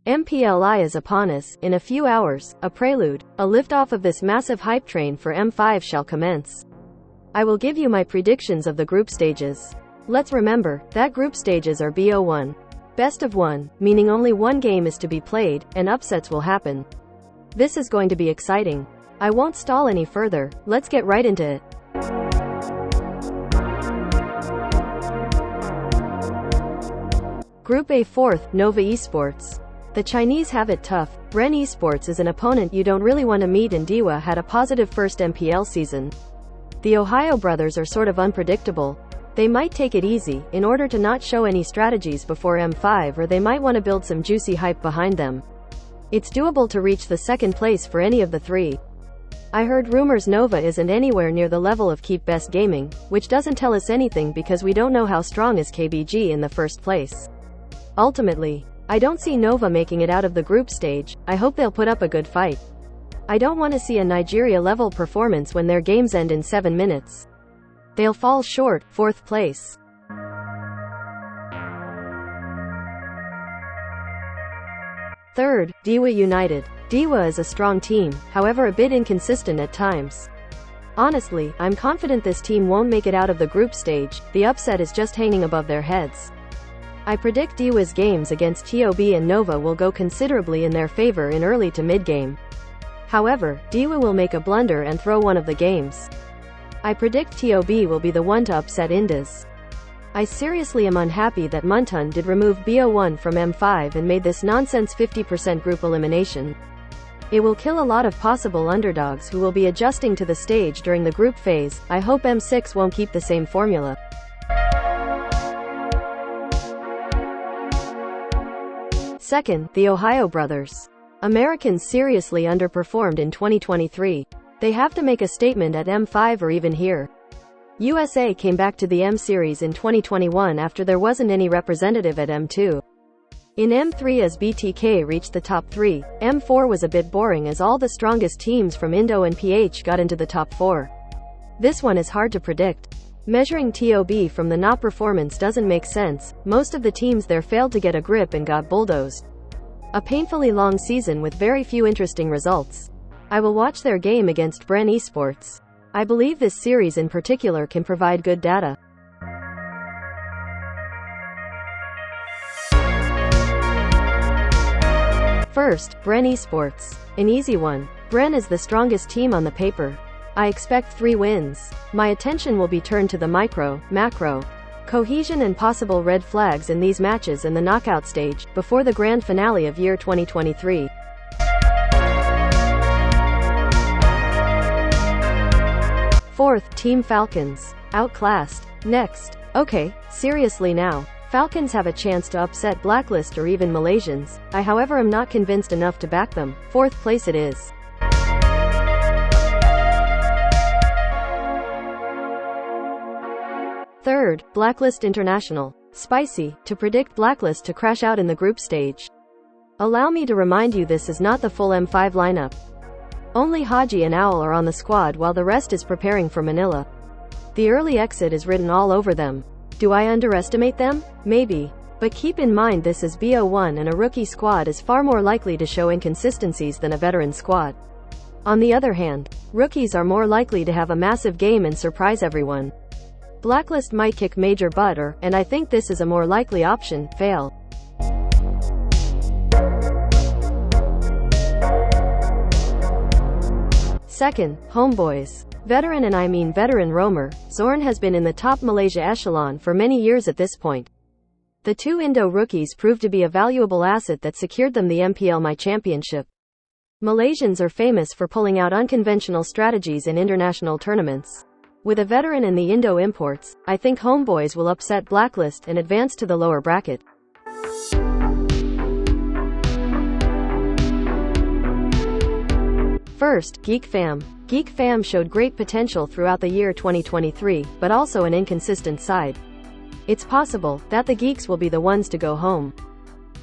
MPLI is upon us. In a few hours, a prelude, a liftoff of this massive hype train for M5 shall commence. I will give you my predictions of the group stages. Let's remember that group stages are BO1. Best of one, meaning only one game is to be played, and upsets will happen. This is going to be exciting. I won't stall any further, let's get right into it. Group A, 4th, Nova Esports. The Chinese have it tough. Ren Esports is an opponent you don't really want to meet, and Dewa had a positive first MPL season. The Ohio brothers are sort of unpredictable. They might take it easy, in order to not show any strategies before M5, or they might want to build some juicy hype behind them. It's doable to reach the second place for any of the three. I heard rumors Nova isn't anywhere near the level of Keep Best Gaming, which doesn't tell us anything because we don't know how strong is KBG in the first place. Ultimately, I don't see Nova making it out of the group stage. I hope they'll put up a good fight. I don't want to see a Nigeria-level performance when their games end in 7 minutes. They'll fall short, 4th place. Third, Dewa United. Dewa is a strong team, however a bit inconsistent at times. Honestly, I'm confident this team won't make it out of the group stage. The upset is just hanging above their heads. I predict Dewa's games against TOB and Nova will go considerably in their favor in early to mid-game. However, Dewa will make a blunder and throw one of the games. I predict TOB will be the one to upset Indus. I seriously am unhappy that Muntun did remove BO1 from M5 and made this nonsense 50% group elimination. It will kill a lot of possible underdogs who will be adjusting to the stage during the group phase. I hope M6 won't keep the same formula. Second, the Ohio brothers. Americans seriously underperformed in 2023. They have to make a statement at M5 or even here. USA came back to the M series in 2021 after there wasn't any representative at M2. In M3 as BTK reached the top 3, M4 was a bit boring as all the strongest teams from Indo and PH got into the top 4. This one is hard to predict. Measuring TOB from the NA performance doesn't make sense. Most of the teams there failed to get a grip and got bulldozed. A painfully long season with very few interesting results. I will watch their game against Ren Esports. I believe this series in particular can provide good data. First, Ren Esports. An easy one. Ren is the strongest team on the paper. I expect 3 wins. My attention will be turned to the micro, macro, cohesion and possible red flags in these matches and the knockout stage, before the grand finale of year 2023. Fourth, Team Falcons. Outclassed. Next. Okay, seriously now. Falcons have a chance to upset Blacklist or even Malaysians. I however am not convinced enough to back them. 4th place it is. Third, Blacklist International. Spicy, to predict Blacklist to crash out in the group stage. Allow me to remind you this is not the full M5 lineup. Only Haji and Owl are on the squad while the rest is preparing for Manila. The early exit is written all over them. Do I underestimate them? Maybe. But keep in mind this is BO1 and a rookie squad is far more likely to show inconsistencies than a veteran squad. On the other hand, rookies are more likely to have a massive game and surprise everyone. Blacklist might kick major butt or, and I think this is a more likely option, fail. Second, Homeboys. Veteran, and I mean veteran roamer, Zorn has been in the top Malaysia echelon for many years at this point. The 2 Indo rookies proved to be a valuable asset that secured them the MPL championship. Malaysians are famous for pulling out unconventional strategies in international tournaments. With a veteran in the Indo imports, I think Homeboys will upset Blacklist and advance to the lower bracket. First, Geek Fam. Geek Fam showed great potential throughout the year 2023, but also an inconsistent side. It's possible that the Geeks will be the ones to go home.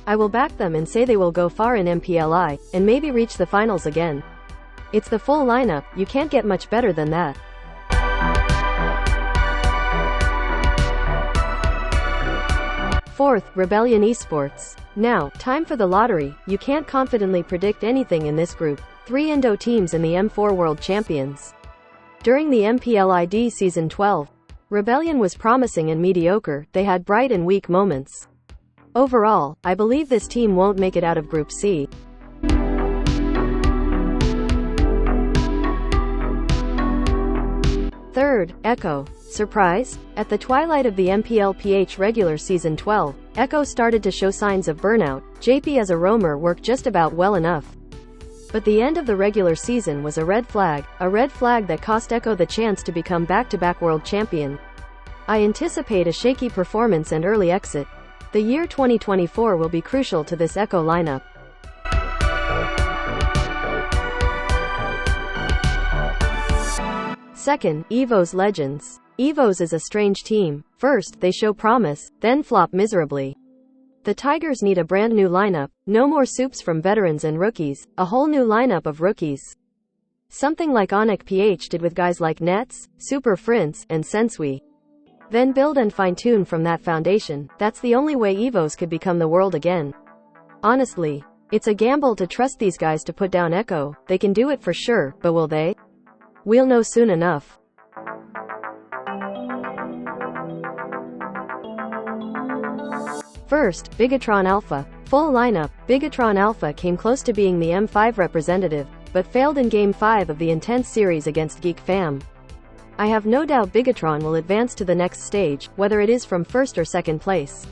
I will back them and say they will go far in MPLI, and maybe reach the finals again. It's the full lineup, you can't get much better than that. Fourth, Rebellion Esports. Now, time for the lottery. You can't confidently predict anything in this group. 3 Indo teams in the M4 World Champions. During the MPLI Season 12, Rebellion was promising and mediocre. They had bright and weak moments. Overall, I believe this team won't make it out of Group C. Third, Echo. Surprise? At the twilight of the MPLPH regular Season 12, Echo started to show signs of burnout. JP as a roamer worked just about well enough. But the end of the regular season was a red flag that cost Echo the chance to become back-to-back world champion. I anticipate a shaky performance and early exit. The year 2024 will be crucial to this Echo lineup. Second, EVO's Legends. EVO's is a strange team. First, they show promise, then flop miserably. The Tigers need a brand new lineup, no more soups from veterans and rookies, a whole new lineup of rookies. Something like Onyx PH did with guys like Nets, Super Prince, and Sensui. Then build and fine-tune from that foundation. That's the only way EVO's could become the world again. Honestly, it's a gamble to trust these guys to put down Echo. They can do it for sure, but will they? We'll know soon enough. First, Bigatron Alpha. Full lineup. Bigatron Alpha came close to being the M5 representative, but failed in Game 5 of the intense series against Geek Fam. I have no doubt Bigatron will advance to the next stage, whether it is from first or second place.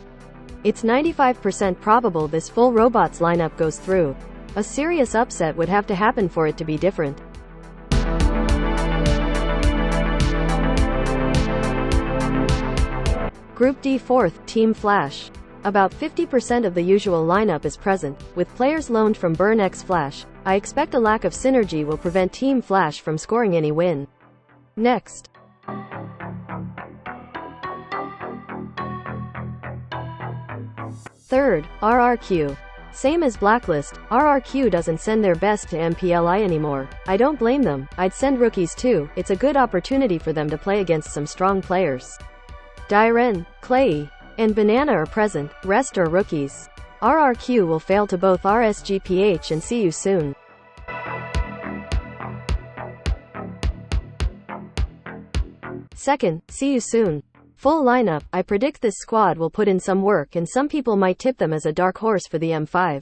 It's 95% probable this full robots lineup goes through. A serious upset would have to happen for it to be different. Group D. Fourth, Team Flash. About 50% of the usual lineup is present, with players loaned from Burn X Flash. I expect a lack of synergy will prevent Team Flash from scoring any win. Next. Third, RRQ. Same as Blacklist, RRQ doesn't send their best to MPLI anymore. I don't blame them. I'd send rookies too. It's a good opportunity for them to play against some strong players. Dyren, Clay, and Banana are present, rest are rookies. RRQ will fail to both RSGPH and see you soon. Second, see you soon. Full lineup. I predict this squad will put in some work and some people might tip them as a dark horse for the M5.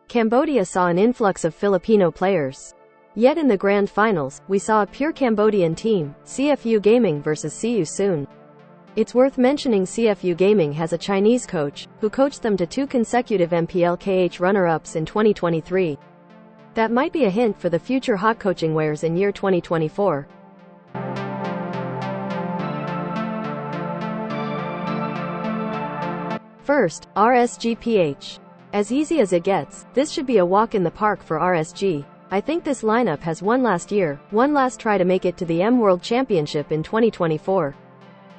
Cambodia saw an influx of Filipino players. Yet in the grand finals, we saw a pure Cambodian team, CFU Gaming versus See You Soon. It's worth mentioning CFU Gaming has a Chinese coach, who coached them to 2 consecutive MPLKH runner-ups in 2023. That might be a hint for the future hot coaching wares in year 2024. First, RSGPH. As easy as it gets, this should be a walk in the park for RSG. I think this lineup has one last try to make it to the M World Championship in 2024.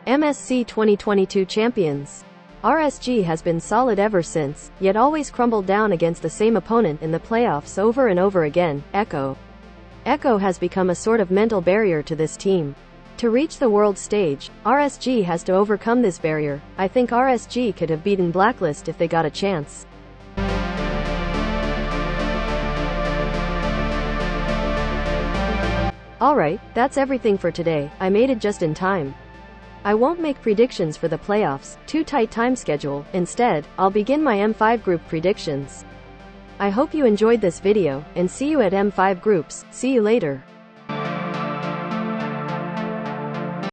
MSC 2022 champions. RSG has been solid ever since, yet always crumbled down against the same opponent in the playoffs over and over again, Echo. Echo has become a sort of mental barrier to this team. To reach the world stage, RSG has to overcome this barrier. I think RSG could have beaten Blacklist if they got a chance. Alright, that's everything for today. I made it just in time. I won't make predictions for the playoffs, too tight time schedule. Instead, I'll begin my M5 group predictions. I hope you enjoyed this video, and see you at M5 groups. See you later.